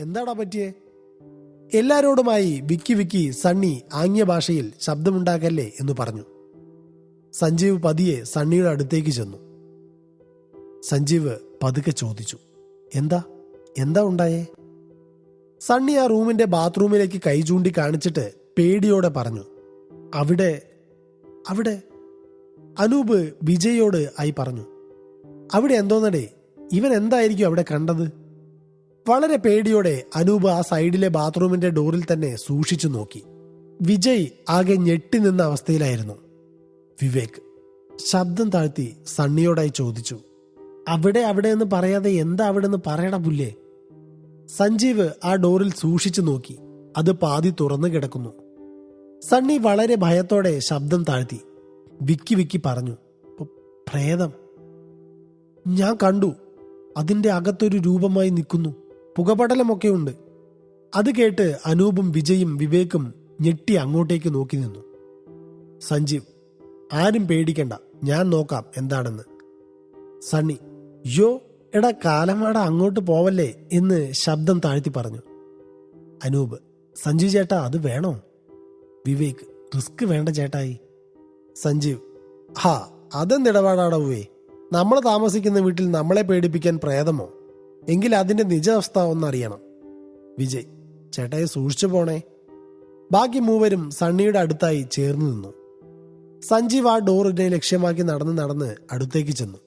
എന്താടാ പറ്റിയേ? എല്ലാരോടുമായി വിക്കി വിക്കി സണ്ണി ആംഗ്യ ഭാഷയിൽ ശബ്ദമുണ്ടാക്കല്ലേ എന്ന് പറഞ്ഞു. സഞ്ജീവ് പതിയെ സണ്ണിയുടെ അടുത്തേക്ക് ചെന്നു. സഞ്ജീവ് പതുക്കെ ചോദിച്ചു, എന്താ എന്താ ഉണ്ടായേ? സണ്ണി ആ റൂമിന്റെ ബാത്റൂമിലേക്ക് കൈ ചൂണ്ടി കാണിച്ചിട്ട് പേടിയോടെ പറഞ്ഞു, അവിടെ അവിടെ. അനൂപ് വിജയോട് ആയി പറഞ്ഞു, അവിടെ എന്തോന്നടേ, ഇവൻ എന്തായിരിക്കും അവിടെ കണ്ടത്? വളരെ പേടിയോടെ അനൂപ് ആ സൈഡിലെ ബാത്റൂമിന്റെ ഡോറിൽ തന്നെ സൂക്ഷിച്ചു നോക്കി. വിജയ് ആകെ ഞെട്ടി നിന്ന അവസ്ഥയിലായിരുന്നു. വിവേക് ശബ്ദം താഴ്ത്തി സണ്ണിയോടായി ചോദിച്ചു, അവിടെ അവിടെ എന്ന് പറയാതെ എന്താ അവിടെ നിന്ന് പറയട പുല്ലേ? സഞ്ജീവ് ആ ഡോറിൽ സൂക്ഷിച്ചു നോക്കി. അത് പാതി തുറന്നു കിടക്കുന്നു. സണ്ണി വളരെ ഭയത്തോടെ ശബ്ദം താഴ്ത്തി വിക്കി വിക്കി പറഞ്ഞു, പ്രേതം. ഞാൻ കണ്ടു, അതിന്റെ അകത്തൊരു രൂപമായി നിൽക്കുന്നു, പുകപടലമൊക്കെ ഉണ്ട്. അത് കേട്ട് അനൂപും വിജയും വിവേക്കും ഞെട്ടി അങ്ങോട്ടേക്ക് നോക്കി നിന്നു. സഞ്ജീവ്, ആരും പേടിക്കണ്ട, ഞാൻ നോക്കാം എന്താണെന്ന്. സണ്ണി, യോ എടാ കാലമാട അങ്ങോട്ട് പോവല്ലേ എന്ന് ശബ്ദം താഴ്ത്തി പറഞ്ഞു. അനൂപ്, സഞ്ജീവ് ചേട്ടാ അത് വേണോ? വിവേക്, റിസ്ക് വേണ്ട ചേട്ടായി. സഞ്ജീവ്, ഹാ അതെന്തിടപാടാടവേ, നമ്മൾ താമസിക്കുന്ന വീട്ടിൽ നമ്മളെ പേടിപ്പിക്കാൻ പ്രേതമോ? എങ്കിൽ അതിന്റെ നിജാവസ്ഥ ഒന്നറിയണം. വിജയ്, ചേട്ടായി സൂക്ഷിച്ചു പോണേ. ബാക്കി മൂവരും സണ്ണിയുടെ അടുത്തായി ചേർന്ന് നിന്നു. സഞ്ജീവ് ആ ഡോറിനെ ലക്ഷ്യമാക്കി നടന്ന് അടുത്തേക്ക് ചെന്നു.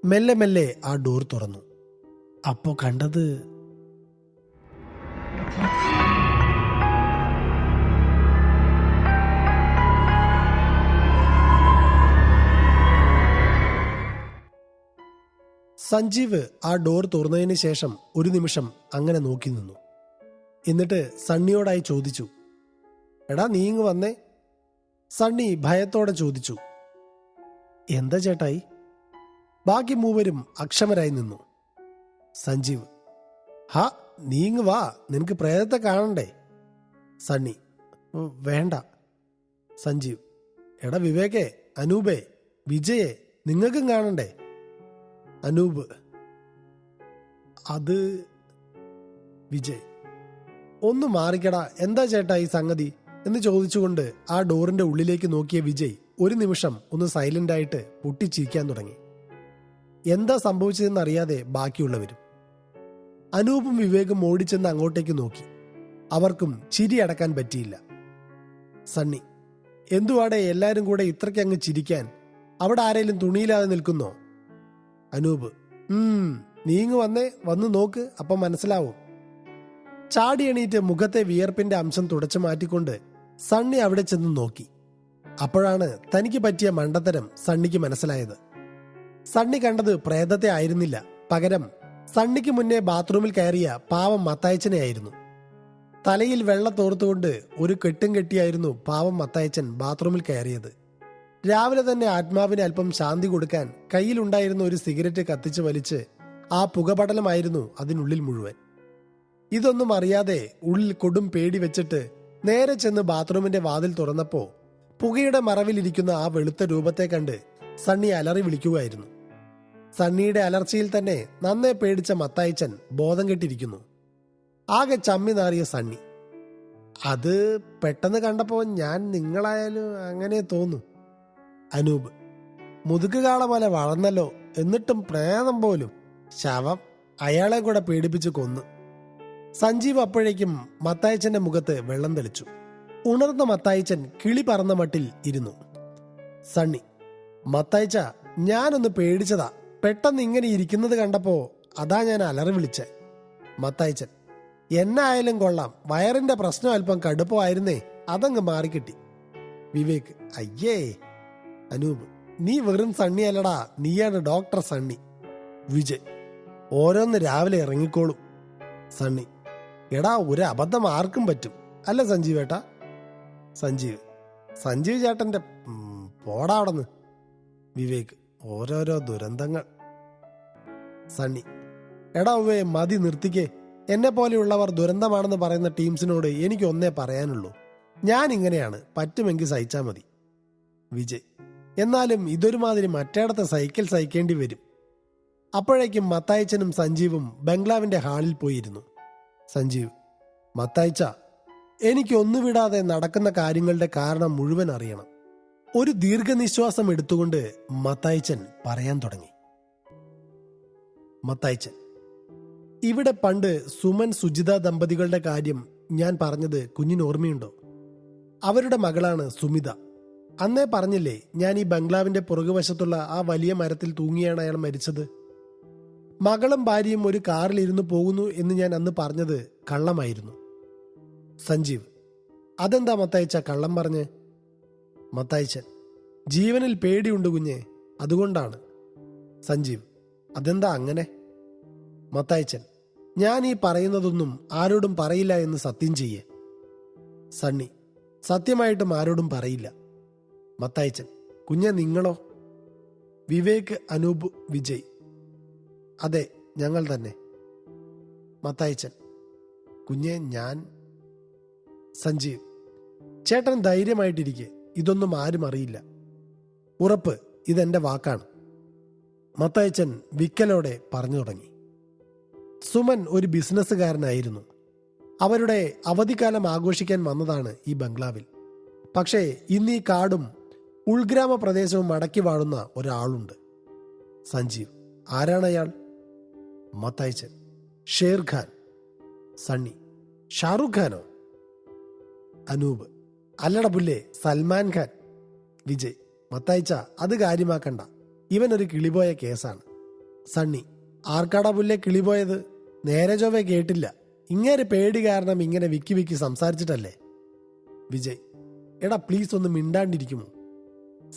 മെല്ലെ മെല്ലെ ആ ഡോർ തുറന്നു. അപ്പോ കണ്ടത് സഞ്ജീവ് ആ ഡോർ തുറന്നതിന് ശേഷം ഒരു നിമിഷം അങ്ങനെ നോക്കി നിന്നു. എന്നിട്ട് സണ്ണിയോടായി ചോദിച്ചു, എടാ നീ ഇങ്ങ് വന്നേ. സണ്ണി ഭയത്തോടെ ചോദിച്ചു, എന്താ ചേട്ടായി? ബാക്കി മൂവരും അക്ഷമരായി നിന്നു. സഞ്ജീവ്, ഹാ നീ ഇങ്ങ് വാ, നിനക്ക് പ്രേതത്തെ കാണണ്ടേ? സണ്ണി, വേണ്ട. സഞ്ജീവ്, എടാ വിവേകേ, അനൂപേ, വിജയെ, നിങ്ങൾക്കും കാണണ്ടേ? അനൂപ്, അത്. വിജയ്, ഒന്ന് മാറിക്കടാ, എന്താ ചേട്ടാ ഈ സംഗതി എന്ന് ചോദിച്ചുകൊണ്ട് ആ ഡോറിന്റെ ഉള്ളിലേക്ക് നോക്കിയ വിജയ് ഒരു നിമിഷം ഒന്ന് സൈലന്റ് ആയിട്ട് പൊട്ടിച്ചിരിക്കാൻ തുടങ്ങി. എന്താ സംഭവിച്ചതെന്ന് അറിയാതെ ബാക്കിയുള്ളവരും. അനൂപും വിവേകും ഓടിച്ചെന്ന് അങ്ങോട്ടേക്ക് നോക്കി. അവർക്കും ചിരി അടക്കാൻ പറ്റിയില്ല. സണ്ണി, എന്തുവാടെ എല്ലാരും കൂടെ ഇത്രയ്ക്ക് അങ്ങ് ചിരിക്കാൻ? അവിടെ ആരെങ്കിലും തുണിയില്ലാതെ നിൽക്കുന്നോ? അനൂപ്, നീങ്ങ് വന്നേ, വന്ന് നോക്ക്, അപ്പം മനസ്സിലാവും. ചാടി എണീറ്റ് മുഖത്തെ വിയർപ്പിന്റെ അംശം തുടച്ചു മാറ്റിക്കൊണ്ട് സണ്ണി അവിടെ ചെന്ന് നോക്കി. അപ്പോഴാണ് തനിക്ക് പറ്റിയ മണ്ടത്തരം സണ്ണിക്ക് മനസ്സിലായത്. സണ്ണി കണ്ടത് പ്രേതത്തെ ആയിരുന്നില്ല, പകരം സണ്ണിക്ക് മുന്നേ ബാത്റൂമിൽ കയറിയ പാവം മത്തായച്ചനെ ആയിരുന്നു. തലയിൽ വെള്ള തോർത്തുകൊണ്ട് ഒരു കെട്ടും കെട്ടിയായിരുന്നു പാവം മത്തായച്ചൻ ബാത്റൂമിൽ കയറിയത്. രാവിലെ തന്നെ ആത്മാവിന് അല്പം ശാന്തി കൊടുക്കാൻ കയ്യിലുണ്ടായിരുന്ന ഒരു സിഗരറ്റ് കത്തിച്ച് വലിച്ച് ആ പുകപടലമായിരുന്നു അതിനുള്ളിൽ മുഴുവൻ. ഇതൊന്നും അറിയാതെ ഉള്ളിൽ കൊടും പേടി വെച്ചിട്ട് നേരെ ചെന്ന് ബാത്റൂമിന്റെ വാതിൽ തുറന്നപ്പോ പുകയുടെ മറവിലിരിക്കുന്ന ആ വെളുത്ത രൂപത്തെ കണ്ട് സണ്ണി അലറി വിളിക്കുകയായിരുന്നു. സണ്ണിയുടെ അലർച്ചയിൽ തന്നെ നന്നേ പേടിച്ച മത്തായിച്ചൻ ബോധം കെട്ടിരിക്കുന്നു. ആകെ ചമ്മി നാറിയ സണ്ണി, അത് പെട്ടെന്ന് കണ്ടപ്പോ ഞാൻ നിങ്ങളായാലും അങ്ങനെ തോന്നും. അനൂപ്, മുതുകുകാള പോലെ വളർന്നല്ലോ, എന്നിട്ടും പ്രേതം പോലും. ശവം, അയാളെ കൂടെ പേടിപ്പിച്ച് കൊന്നു. സഞ്ജീവ് അപ്പോഴേക്കും മത്തായച്ചന്റെ മുഖത്ത് വെള്ളം തെളിച്ചു. ഉണർന്ന മത്തായച്ചൻ കിളി പറന്ന മട്ടിൽ ഇരുന്നു. സണ്ണി, മത്തായച്ച, ഞാനൊന്ന് പേടിച്ചതാ, പെട്ടെന്ന് ഇങ്ങനെ ഇരിക്കുന്നത് കണ്ടപ്പോ അതാ ഞാൻ അലറി വിളിച്ചേ. മത്തായച്ചൻ, എന്നായാലും കൊള്ളാം, വയറിന്റെ പ്രശ്നം അല്പം കടുപ്പമായിരുന്നേ, അതങ്ങ് മാറിക്കിട്ടി. വിവേക്, അയ്യേ. അനൂപ്, നീ വെറും സണ്ണി അല്ലടാ, നീയാണ് ഡോക്ടർ സണ്ണി. വിജയ്, ഓരോന്ന് രാവിലെ ഇറങ്ങിക്കോളും. സണ്ണി, എടാ ഒരു അബദ്ധം ആർക്കും പറ്റും, അല്ല സഞ്ജീവ് ഏട്ടാ? സഞ്ജീവ് ചേട്ടന്റെ പോടാ അവിടെന്ന്. വിവേക്, ഓരോരോ ദുരന്തങ്ങൾ. സണ്ണി, എടാ ഉവ്വേ മതി, നിർത്തിക്കേ. എന്നെ പോലെയുള്ളവർ ദുരന്തമാണെന്ന് പറയുന്ന ടീംസിനോട് എനിക്ക് ഒന്നേ പറയാനുള്ളൂ, ഞാൻ ഇങ്ങനെയാണ്, പറ്റുമെങ്കിൽ സഹിച്ചാൽ മതി. വിജയ്, എന്നാലും ഇതൊരുമാതിരി മറ്റേടത്തെ സൈക്കിൾ സഹിക്കേണ്ടി വരും. അപ്പോഴേക്കും മത്തായച്ചനും സഞ്ജീവും ബംഗ്ലാവിന്റെ ഹാളിൽ പോയിരുന്നു. സഞ്ജീവ്: മത്തായിച്ച, എനിക്കൊന്നു വിടാതെ നടക്കുന്ന കാര്യങ്ങളുടെ കാരണം മുഴുവൻ അറിയണം. ഒരു ദീർഘനിശ്വാസം എടുത്തുകൊണ്ട് മത്തായിച്ചൻ പറയാൻ തുടങ്ങി. മത്തായിച്ചൻ: ഇവിടെ പണ്ട് സുമൻ സുജിത ദമ്പതികളുടെ കാര്യം ഞാൻ പറഞ്ഞത് കുഞ്ഞിന് ഓർമ്മയുണ്ടോ? അവരുടെ മകളാണ് സുമിത. അന്നേ പറഞ്ഞില്ലേ ഞാൻ ഈ ബംഗ്ലാവിന്റെ പുറകുവശത്തുള്ള ആ വലിയ മരത്തിൽ തൂങ്ങിയാണ് അയാൾ മരിച്ചത്. മകളും ഭാര്യയും ഒരു കാറിൽ ഇരുന്ന് പോകുന്നു എന്ന് ഞാൻ അന്ന് പറഞ്ഞത് കള്ളമായിരുന്നു. സഞ്ജീവ്: അതെന്താ മത്തായിച്ച കള്ളം പറഞ്ഞ്? മത്തായിച്ചൻ: ജീവനിൽ പേടിയുണ്ട് കുഞ്ഞെ, അതുകൊണ്ടാണ്. സഞ്ജീവ്: അതെന്താ അങ്ങനെ? മത്തായിച്ചൻ: ഞാൻ ഈ പറയുന്നതൊന്നും ആരോടും പറയില്ല എന്ന് സത്യം ചെയ്യേ. സണ്ണി: സത്യമായിട്ടും ആരോടും പറയില്ല. മത്തായിച്ചൻ: കുഞ്ഞെ നിങ്ങളോ? വിവേക്, അനൂപ്, വിജയ്: അതെ, ഞങ്ങൾ തന്നെ. മത്തായിച്ചൻ: കുഞ്ഞെ ഞാൻ. സഞ്ജീവ്: ചേട്ടൻ ധൈര്യമായിട്ടിരിക്കെ, ഇതൊന്നും ആരും അറിയില്ല. ഉറപ്പ്, ഇതെന്റെ വാക്കാണ്. മത്തായിച്ചൻ വിക്കലോടെ പറഞ്ഞു തുടങ്ങി. സുമൻ ഒരു ബിസിനസ്സുകാരനായിരുന്നു. അവരുടെ അവധിക്കാലം ആഘോഷിക്കാൻ വന്നതാണ് ഈ ബംഗ്ലാവിൽ. പക്ഷേ ഇന്ന് ഈ കാടും ഉൾഗ്രാമ പ്രദേശവും അടക്കി വാഴുന്ന ഒരാളുണ്ട്. സഞ്ജീവ്: ആരാണയാൾ? മത്തായിച്ചൻ: ഷേർഖാൻ. സണ്ണി: ഷാറുഖ് ഖാനോ? അനൂപ്: അല്ലട പുല്ലേ, സൽമാൻ ഖാൻ. വിജയ്: മത്തായിച്ച, അത് കാര്യമാക്കണ്ട, ഇവനൊരു കിളിപോയ കേസാണ്. സണ്ണി: ആർക്കാടാ പുല്ലേ കിളിപോയത്? നേരെ ചൊവ്വേ കേട്ടില്ല. ഇങ്ങനെ പേടി കാരണം ഇങ്ങനെ വിക്കി വിക്കി സംസാരിച്ചിട്ടല്ലേ. വിജയ്: എടാ പ്ലീസ് ഒന്ന് മിണ്ടാണ്ടിരിക്കുമോ?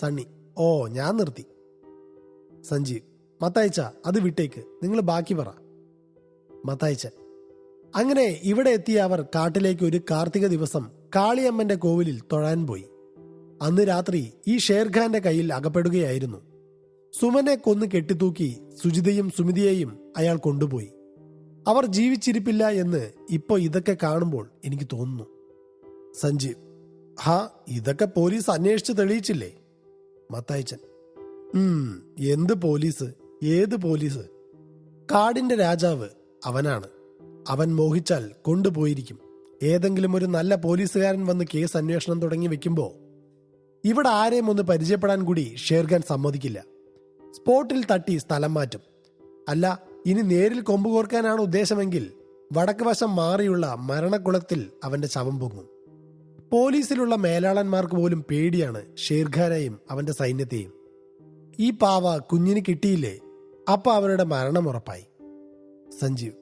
സണ്ണി: ഓ, ഞാൻ നിർത്തി. സഞ്ജീവ്: മത്തായിച്ച, അത് വിട്ടേക്ക്, നിങ്ങൾ ബാക്കി പറ. മത്തായിച്ചൻ: അങ്ങനെ ഇവിടെ എത്തിയ അവർ കാട്ടിലേക്ക് ഒരു കാർത്തിക ദിവസം കാളിയമ്മന്റെ കോവിലിൽ തൊഴാൻ പോയി. അന്ന് രാത്രി ഈ ഷേർഖാന്റെ കയ്യിൽ അകപ്പെടുകയായിരുന്നു. സുമനെ കൊന്ന് കെട്ടിത്തൂക്കി സുജിതയും സുമിതിയെയും അയാൾ കൊണ്ടുപോയി. അവർ ജീവിച്ചിരിപ്പില്ല എന്ന് ഇപ്പൊ ഇതൊക്കെ കാണുമ്പോൾ എനിക്ക് തോന്നുന്നു. സഞ്ജീവ്: ഹാ, ഇതൊക്കെ പോലീസ് അന്വേഷിച്ച് തെളിയിച്ചില്ലേ? മത്തായിച്ചൻ: എന്ത് പോലീസ്? ഏത് പോലീസ്? കാടിന്റെ രാജാവ് അവനാണ്. അവൻ മോഹിച്ചാൽ കൊണ്ടുപോയിരിക്കും. ഏതെങ്കിലും ഒരു നല്ല പോലീസുകാരൻ വന്ന് കേസ് അന്വേഷണം തുടങ്ങി വെക്കുമ്പോ ഇവിടെ ആരെയും ഒന്ന് പരിചയപ്പെടാൻ കൂടി ഷേർഖാൻ സമ്മതിക്കില്ല. സ്പോട്ടിൽ തട്ടി സ്ഥലം മാറ്റും. അല്ല, ഇനി നേരിൽ കൊമ്പ് കോർക്കാനാണ് ഉദ്ദേശമെങ്കിൽ വടക്ക് വശം മാറിയുള്ള മരണക്കുളത്തിൽ അവന്റെ ശവം പൊങ്ങും. പോലീസിലുള്ള മേലാളന്മാർക്ക് പോലും പേടിയാണ് ഷേർഖാനെയും അവന്റെ സൈന്യത്തെയും. ഈ പാവ കുഞ്ഞിന് കിട്ടിയില്ലേ, അപ്പൊ അവരുടെ മരണം ഉറപ്പായി. സഞ്ജീവ്: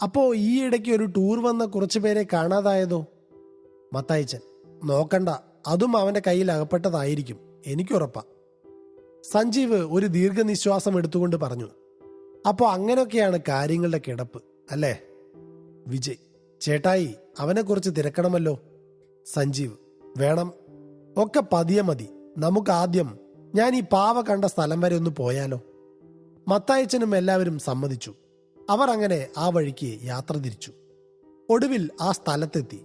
അപ്പോ ഈ ഇടയ്ക്ക് ഒരു ടൂർ വന്ന കുറച്ചു പേരെ കാണാതായതോ? മത്തായിച്ചൻ: നോക്കണ്ട, അതും അവന്റെ കയ്യിൽ അകപ്പെട്ടതായിരിക്കും, എനിക്കുറപ്പാ. സഞ്ജീവ് ഒരു ദീർഘനിശ്വാസം എടുത്തുകൊണ്ട് പറഞ്ഞു: അപ്പോ അങ്ങനെയൊക്കെയാണ് കാര്യങ്ങളുടെ കിടപ്പ് അല്ലേ? വിജയ്: ചേട്ടായി, അവനെക്കുറിച്ച് തിരക്കണമല്ലോ. സഞ്ജീവ്: വേണം, ഒക്കെ പതിയെ മതി. നമുക്ക് ആദ്യം ഞാൻ ഈ പാവ കണ്ട സ്ഥലം വരെ ഒന്ന് പോയാലോ? മത്തായിച്ചനും എല്ലാവരും സമ്മതിച്ചു. അവർ അങ്ങനെ ആ വഴിക്ക് യാത്ര തിരിച്ചു. ഒടുവിൽ ആ സ്ഥലത്തെത്തി.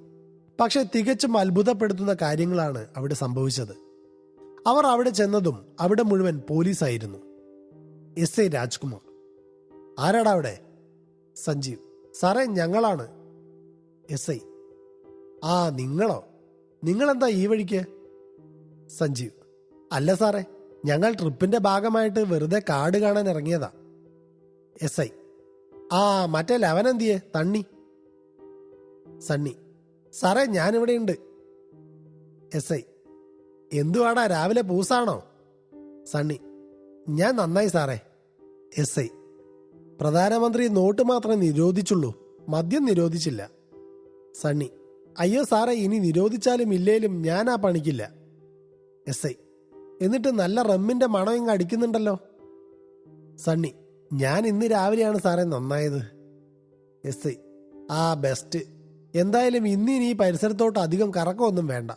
പക്ഷെ തികച്ചും അത്ഭുതപ്പെടുത്തുന്ന കാര്യങ്ങളാണ് അവിടെ സംഭവിച്ചത്. അവർ അവിടെ ചെന്നതും അവിടെ മുഴുവൻ പോലീസായിരുന്നു. എസ് ഐ രാജ്കുമാർ: ആരാടാ അവിടെ? സഞ്ജീവ്: സാറേ, ഞങ്ങളാണ്. എസ് ഐ: ആ, നിങ്ങളോ? നിങ്ങളെന്താ ഈ വഴിക്ക്? സഞ്ജീവ്: അല്ല സാറേ, ഞങ്ങൾ ട്രിപ്പിന്റെ ഭാഗമായിട്ട് വെറുതെ കാട് കാണാൻ ഇറങ്ങിയതാ. എസ് ഐ: ആ, മറ്റേ ലവനെന്തിയെ തണ്ണി? സണ്ണി: സാറേ, ഞാനിവിടെയുണ്ട്. എസ് ഐ: എന്തുവാടാ, രാവിലെ പൂസാണോ? സണ്ണി: ഞാൻ നന്നായി സാറേ. എസ് ഐ: പ്രധാനമന്ത്രി നോട്ട് മാത്രമേ നിരോധിച്ചുള്ളൂ, മദ്യം നിരോധിച്ചില്ല. സണ്ണി: അയ്യോ സാറേ, ഇനി നിരോധിച്ചാലും ഇല്ലേലും ഞാൻ ആ പണിക്കില്ല. എസ് ഐ: എന്നിട്ട് നല്ല റമ്മിന്റെ മണം ഇങ്ങ് അടിക്കുന്നുണ്ടല്ലോ. സണ്ണി: ഞാൻ ഇന്ന് രാവിലെയാണ് സാറേ നന്നായത്. എസ് ഐ: ആ, ബെസ്റ്റ്. എന്തായാലും ഇനി ഈ പരിസരത്തോട്ട് അധികം കറക്കമൊന്നും വേണ്ട.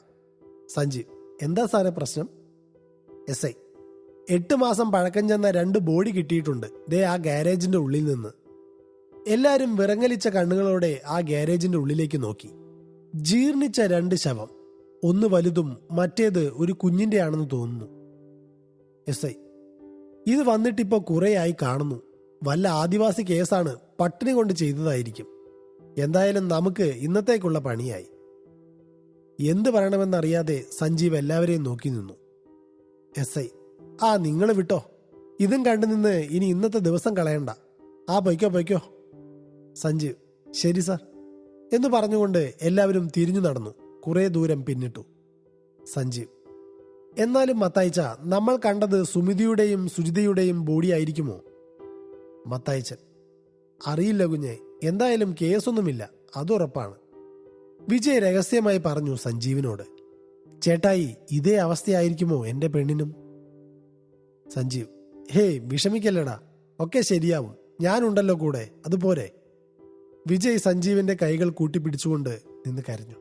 സഞ്ജീവ്: എന്താ സാറേ പ്രശ്നം? എസ് ഐ: 8 മാസം പഴക്കം ചെന്ന 2 ബോഡി കിട്ടിയിട്ടുണ്ട് ദേ ആ ഗാരേജിന്റെ ഉള്ളിൽ നിന്ന്. എല്ലാരും വിറങ്ങലിച്ച കണ്ണുകളോടെ ആ ഗാരേജിന്റെ ഉള്ളിലേക്ക് നോക്കി. ജീർണിച്ച 2 ശവം, ഒന്ന് വലുതും മറ്റേത് ഒരു കുഞ്ഞിന്റെ ആണെന്ന് തോന്നുന്നു. എസ് ഐ: ഇത് വന്നിട്ടിപ്പോ കുറേയായി കാണുന്നു. വല്ല ആദിവാസി കേസാണ്, പട്ടിണി കൊണ്ട് ചെയ്തതായിരിക്കും. എന്തായാലും നമുക്ക് ഇന്നത്തേക്കുള്ള പണിയായി. എന്ത് പറയണമെന്നറിയാതെ സഞ്ജീവ് എല്ലാവരെയും നോക്കി നിന്നു. SI: ആ നിങ്ങൾ വിട്ടോ, ഇതും കണ്ടു നിന്ന് ഇനി ഇന്നത്തെ ദിവസം കളയണ്ട. ആ പൊയ്ക്കോ. സഞ്ജീവ്: ശരി സാർ എന്ന് പറഞ്ഞുകൊണ്ട് എല്ലാവരും തിരിഞ്ഞു നടന്നു കുറെ ദൂരം പിന്നിട്ടു. സഞ്ജീവ്: എന്നാലും മത്തായിച്ച, നമ്മൾ കണ്ടത് സുമിതിയുടെയും സുജിതയുടെയും ബോഡി ആയിരിക്കുമോ? മത്തായിച്ചൻ: അറിയില്ല കുഞ്ഞെ, എന്തായാലും കേസൊന്നുമില്ല, അതുറപ്പാണ്. വിജയ് രഹസ്യമായി പറഞ്ഞു സഞ്ജീവിനോട്. ചേട്ടായി, ഇതേ അവസ്ഥയായിരിക്കുമോ എൻ്റെ പെണ്ണിനും? സഞ്ജീവ്: ഹേയ് വിഷമിക്കല്ലടാ, ഒക്കെ ശരിയാവും, ഞാനുണ്ടല്ലോ കൂടെ, അതുപോരെ. വിജയ് സഞ്ജീവിന്റെ കൈകൾ കൂട്ടിപ്പിടിച്ചുകൊണ്ട് നിന്ന് കരഞ്ഞു.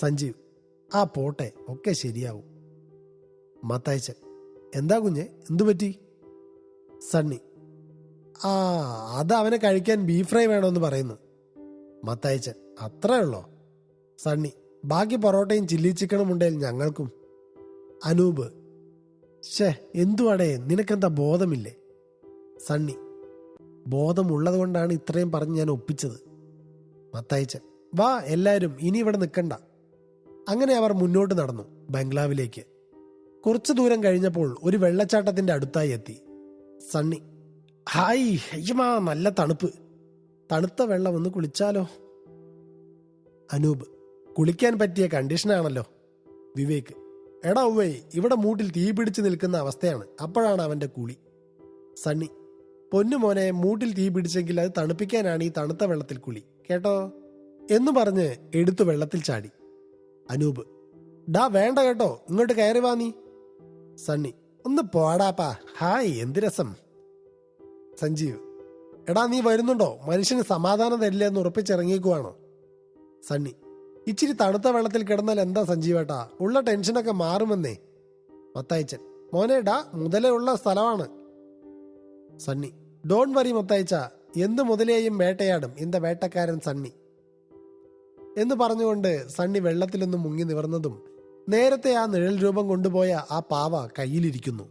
സഞ്ജീവ്: ആ പോട്ടെ, ഒക്കെ ശരിയാവും. മത്തായിച്ചൻ: എന്താ കുഞ്ഞെ, എന്തു പറ്റി? സണ്ണി: ആ അത് അവനെ കഴിക്കാൻ ബീഫ് ഫ്രൈ വേണമെന്ന് പറയുന്നു. മത്തായിച്ചൻ: അത്രേ ഉള്ളോ? സണ്ണി: ബാക്കി പൊറോട്ടയും ചില്ലി ചിക്കനും ഉണ്ടെങ്കിൽ ഞങ്ങൾക്കും. അനൂപ്: എന്തുവാടേ, നിനക്കെന്താ ബോധമില്ലേ? സണ്ണി: ബോധമുള്ളത് കൊണ്ടാണ് ഇത്രയും പറഞ്ഞ് ഞാൻ ഒപ്പിച്ചത്. മത്തായിച്ചൻ: വാ എല്ലാവരും, ഇനി ഇവിടെ നിൽക്കണ്ട. അങ്ങനെ അവർ മുന്നോട്ട് നടന്നു ബംഗ്ലാവിലേക്ക്. കുറച്ചു ദൂരം കഴിഞ്ഞപ്പോൾ ഒരു വെള്ളച്ചാട്ടത്തിന്റെ അടുത്തായി എത്തി. സണ്ണി: ഹായ്, അയ്യമാ നല്ല തണുപ്പ്, തണുത്ത വെള്ളം ഒന്ന് കുളിച്ചാലോ? അനൂപ്: കുളിക്കാൻ പറ്റിയ കണ്ടീഷനാണല്ലോ. വിവേക്: എടാ ഉവ്വേ, ഇവിടെ മൂട്ടിൽ തീ പിടിച്ച് നിൽക്കുന്ന അവസ്ഥയാണ്, അപ്പോഴാണ് അവന്റെ കുളി. സണ്ണി: പൊന്നുമോനെ, മൂട്ടിൽ തീ പിടിച്ചെങ്കിൽ അത് തണുപ്പിക്കാനാണ് ഈ തണുത്ത വെള്ളത്തിൽ കുളി, കേട്ടോ എന്ന് പറഞ്ഞ് എടുത്തു വെള്ളത്തിൽ ചാടി. അനൂപ്: ഡാ വേണ്ട കേട്ടോ, ഇങ്ങോട്ട് കയറി വാ നീ. സണ്ണി: ഒന്ന് പോടാപ്പാ, ഹായ് എന്ത് രസം. സഞ്ജീവ്: എടാ നീ വരുന്നുണ്ടോ? മനുഷ്യന് സമാധാനം തരില്ല എന്ന് ഉറപ്പിച്ചിറങ്ങിയേക്കുവാണോ? സണ്ണി: ഇച്ചിരി തണുത്ത വെള്ളത്തിൽ കിടന്നാൽ എന്താ സഞ്ജീവേട്ടാ, ഉള്ള ടെൻഷനൊക്കെ മാറുമെന്നേ. മത്തായിച്ചൻ: മോനെ ഡാ, മുതലേ ഉള്ള സ്ഥലമാണ്. സണ്ണി: ഡോൺ വരി മത്തായിച്ച, എന്ത് മുതലേയും വേട്ടയാടും ഇന്ത വേട്ടക്കാരൻ സണ്ണി എന്ന് പറഞ്ഞുകൊണ്ട് സണ്ണി വെള്ളത്തിലൊന്ന് മുങ്ങി നിവർന്നതും നേരത്തെ ആ നിഴൽ രൂപം കൊണ്ടുപോയ ആ പാവ കയ്യിലിരിക്കുന്നു.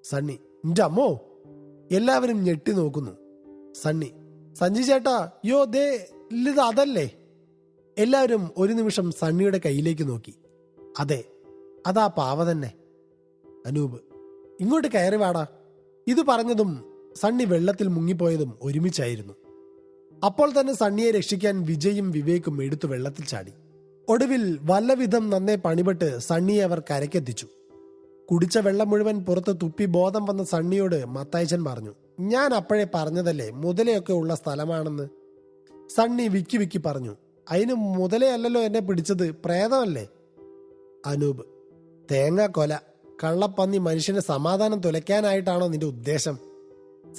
സണ്ണി: ഇന്റെ അമ്മോ! എല്ലാവരും ഞെട്ടി നോക്കുന്നു. സണ്ണി: സഞ്ജി ചേട്ടാ, യോ ദേ ഇത് അതല്ലേ? എല്ലാവരും ഒരു നിമിഷം സണ്ണിയുടെ കയ്യിലേക്ക് നോക്കി. അതെ, അതാ പാവ തന്നെ. അനൂപ്: ഇങ്ങോട്ട് കയറി വാടാ. ഇത് പറഞ്ഞതും സണ്ണി വെള്ളത്തിൽ മുങ്ങിപ്പോയതും ഒരുമിച്ചായിരുന്നു. അപ്പോൾ തന്നെ സണ്ണിയെ രക്ഷിക്കാൻ വിജയും വിവേകും എടുത്തു വെള്ളത്തിൽ ചാടി. ഒടുവിൽ വല്ലവിധം നന്നേ പണിപെട്ട് സണ്ണിയെ അവർ കരക്കെത്തിച്ചു. കുടിച്ച വെള്ളം മുഴുവൻ പുറത്ത് തുപ്പി ബോധം വന്ന സണ്ണിയോട് മത്തായിച്ചൻ പറഞ്ഞു, ഞാൻ അപ്പോഴേ പറഞ്ഞതല്ലേ മുതലയൊക്കെ ഉള്ള സ്ഥലമാണെന്ന്. സണ്ണി വിക്കി വിക്കി പറഞ്ഞു, അതിന് മുതലയല്ലല്ലോ എന്നെ പിടിച്ചത്, പ്രേതമല്ലേ. അനൂപ്: തേങ്ങ കൊല, കള്ളപ്പന്നി മനുഷ്യന് സമാധാനം തുലയ്ക്കാനായിട്ടാണോ നിന്റെ ഉദ്ദേശം?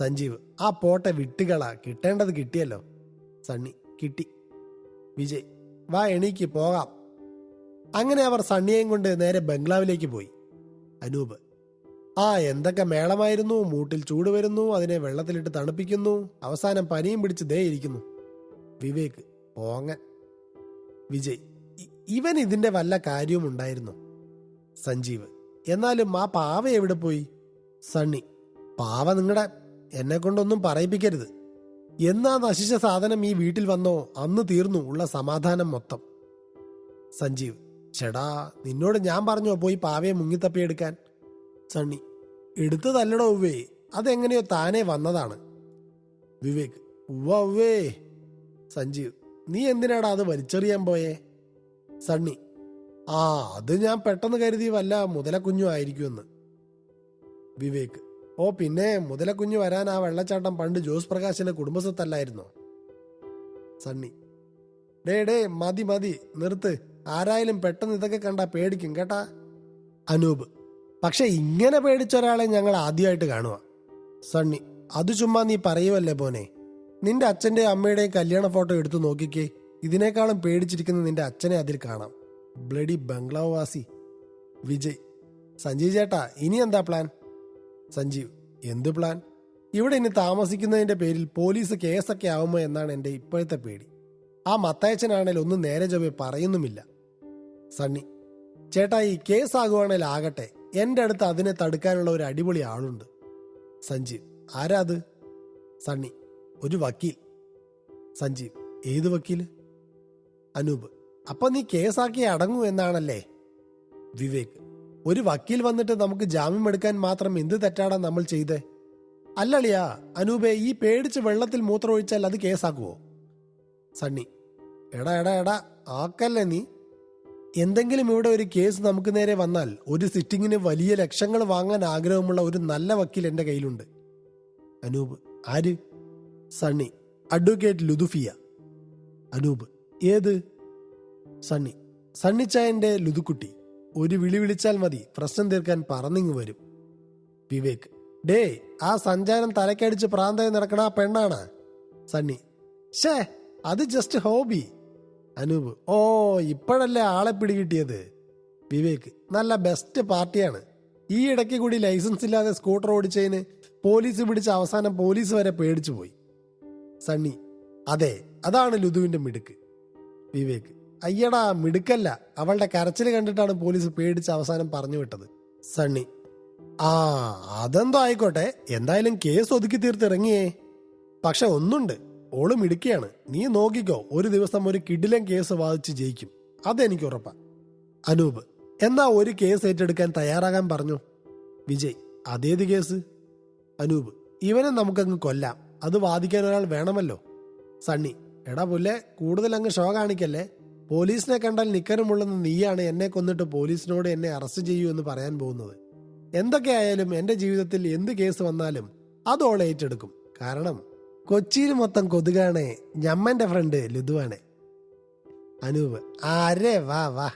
സഞ്ജീവ്: ആ പോട്ടെ, വിട്ടുകള, കിട്ടേണ്ടത് കിട്ടിയല്ലോ. സണ്ണി: കിട്ടി. വിജയ്: വാ എണീക്ക്, പോകാം. അങ്ങനെ അവർ സണ്ണിയെയും കൊണ്ട് നേരെ ബംഗ്ലാവിലേക്ക് പോയി. അനൂപ്: ആ എന്തൊക്കെ മേളമായിരുന്നു, മൂട്ടിൽ ചൂട് വരുന്നു, അതിനെ വെള്ളത്തിലിട്ട് തണുപ്പിക്കുന്നു, അവസാനം പനിയും പിടിച്ച് ദേ ഇരിക്കുന്നു. വിവേക്: പോങ്ങൻ. വിജയ്: ഇവൻ ഇതിന്റെ വല്ല കാര്യവും ഉണ്ടായിരുന്നു. സഞ്ജീവ്: എന്നാലും ആ പാവ എവിടെ പോയി? സണ്ണി: പാവ നിങ്ങളുടെ, എന്നെ കൊണ്ടൊന്നും പറയിപ്പിക്കരുത്. എന്നാ നശിച്ച സാധനം ഈ വീട്ടിൽ വന്നോ അന്ന് തീർന്നു ഉള്ള സമാധാനം മൊത്തം. സഞ്ജീവ്: ചേടാ, നിന്നോട് ഞാൻ പറഞ്ഞോ പോയി പാവയെ മുങ്ങിത്തപ്പിയെടുക്കാൻ? സണ്ണി: എടുത്തതല്ലടോ ഉവ്വേ, അതെങ്ങനെയോ താനേ വന്നതാണ്. വിവേക്: ഉവ്വേ. സഞ്ജീവ്: നീ എന്തിനാടാ അത് വലിച്ചെറിയാൻ പോയേ? സണ്ണി: ആ അത് ഞാൻ പെട്ടെന്ന് കരുതി വല്ല മുതലക്കുഞ്ഞു ആയിരിക്കുമെന്ന്. വിവേക്: ഓ പിന്നെ, മുതലക്കുഞ്ഞു വരാൻ ആ വെള്ളച്ചാട്ടം പണ്ട് ജോസ് പ്രകാശിന്റെ കുടുംബസ്വത്തല്ലായിരുന്നോ? സണ്ണി: ഡേ മതി മതി, നിർത്ത്, ആരായാലും പെട്ടെന്ന് ഇതൊക്കെ കണ്ടാ പേടിക്കും കേട്ടാ. അനൂപ്: പക്ഷെ ഇങ്ങനെ പേടിച്ച ഒരാളെ ഞങ്ങൾ ആദ്യമായിട്ട് കാണുക. സണ്ണി: അത് ചുമ്മാ നീ പറയുമല്ലേ പോനെ, നിന്റെ അച്ഛന്റെയും അമ്മയുടെയും കല്യാണ ഫോട്ടോ എടുത്തു നോക്കിക്കേ, ഇതിനേക്കാളും പേടിച്ചിരിക്കുന്ന നിന്റെ അച്ഛനെ അതിൽ കാണാം, ബ്ലഡി ബംഗ്ലാവ് വാസി. വിജയ്: സഞ്ജീവ് ചേട്ടാ, ഇനി എന്താ പ്ലാൻ? സഞ്ജീവ്: എന്ത് പ്ലാൻ? ഇവിടെ ഇനി താമസിക്കുന്നതിന്റെ പേരിൽ പോലീസ് കേസൊക്കെ ആവുമോ എന്നാണ് എൻ്റെ ഇപ്പോഴത്തെ പേടി. ആ മത്തായച്ചനാണേൽ ഒന്നും നേരെ ചൊവ്വേ പറയുന്നുമില്ല. സണ്ണി: ചേട്ടാ, ഈ കേസാകുവാണേൽ ആകട്ടെ, എൻ്റെ അടുത്ത് അതിനെ തടുക്കാനുള്ള ഒരു അടിപൊളി ആളുണ്ട്. സഞ്ജീവ്: ആരാ അത്? സണ്ണി: ഒരു വക്കീൽ. സഞ്ജീവ്: ഏത് വക്കീല്? അനൂപ്: അപ്പൊ നീ കേസാക്കി അടങ്ങൂ എന്നാണല്ലേ? വിവേക്: ഒരു വക്കീൽ വന്നിട്ട് നമുക്ക് ജാമ്യം എടുക്കാൻ മാത്രം എന്ത് തെറ്റാടാ നമ്മൾ ചെയ്തേ? അല്ലളിയാ അനൂപെ, ഈ പേടിച്ച് വെള്ളത്തിൽ മൂത്രമൊഴിച്ചാൽ അത് കേസാക്കുവോ? സണ്ണി: എടാ എടാ എടാ ആക്കല്ലേ നീ. എന്തെങ്കിലും ഇവിടെ ഒരു കേസ് നമുക്ക് നേരെ വന്നാൽ ഒരു സിറ്റിങ്ങിന് വലിയ ലക്ഷങ്ങൾ വാങ്ങാൻ ആഗ്രഹമുള്ള ഒരു നല്ല വക്കീൽ എന്റെ കയ്യിലുണ്ട്. അനൂപ്: ആര്? സണ്ണി: അഡ്വക്കേറ്റ് ലുതുഫിയ. അനൂപ്: ഏത്? സണ്ണി: സണ്ണിച്ചായന്റെ ലുതുക്കുട്ടി. ഒരു വിളി വിളിച്ചാൽ മതി, പ്രശ്നം തീർക്കാൻ പറന്നിങ്ങ് വരും. വിവേക്: ഡേ, ആ സഞ്ചാരം തലക്കടിച്ച് പ്രാന്തായി നടക്കണ ആ പെണ്ണാണ്. സണ്ണി: ഷേ, അത് ജസ്റ്റ് ഹോബി. അനൂപ്: ഓ, ഇപ്പോഴല്ലേ ആളെ പിടികിട്ടിയത്. വിവേക്: നല്ല ബെസ്റ്റ് പാർട്ടിയാണ്. ഈ ഇടയ്ക്ക് കൂടി ലൈസൻസ് ഇല്ലാതെ സ്കൂട്ടർ ഓടിച്ചതിന് പോലീസ് പിടിച്ച അവസാനം പോലീസ് വരെ പേടിച്ചു പോയി. സണ്ണി: അതെ, അതാണ് ലുതുവിന്റെ മിടുക്ക്. വിവേക്: അയ്യടാ, മിടുക്കല്ല, അവളുടെ കരച്ചിൽ കണ്ടിട്ടാണ് പോലീസ് പേടിച്ച് അവസാനം പറഞ്ഞു വിട്ടത്. സണ്ണി: ആ, അതെന്തോ ആയിക്കോട്ടെ, എന്തായാലും കേസ് ഒതുക്കി തീർത്തിറങ്ങിയേ. പക്ഷെ ഒന്നുണ്ട്, ഓള് മിടുക്കിയാണ്. നീ നോക്കിക്കോ, ഒരു ദിവസം ഒരു കിടിലൻ കേസ് വാദിച്ച് ജയിക്കും, അതെനിക്ക് ഉറപ്പാ. അനൂപ്: എന്നാ ഒരു കേസ് ഏറ്റെടുക്കാൻ തയ്യാറാകാൻ പറഞ്ഞു. വിജയ്: അതേത് കേസ്? അനൂപ്: ഇവനെ നമുക്കങ്ങ് കൊല്ലാം, അത് വാദിക്കാൻ ഒരാൾ വേണമല്ലോ. സണ്ണി: എടാ പുല്ലേ, കൂടുതൽ അങ്ങ് ഷോ കാണിക്കല്ലേ. പോലീസിനെ കണ്ടാൽ നിക്കരമുള്ളുന്ന നീയാണ് എന്നെ കൊന്നിട്ട് പോലീസിനോട് എന്നെ അറസ്റ്റ് ചെയ്യൂ എന്ന് പറയാൻ പോകുന്നത്. എന്തൊക്കെയായാലും എന്റെ ജീവിതത്തിൽ എന്ത് കേസ് വന്നാലും അതോൾ ഏറ്റെടുക്കും. കാരണം കൊച്ചിയിൽ മൊത്തം കൊതുകാണേ, ഞമ്മന്റെ ഫ്രണ്ട് ലുതുവാണേ. അനൂപ്: ആരേ വാ വാ.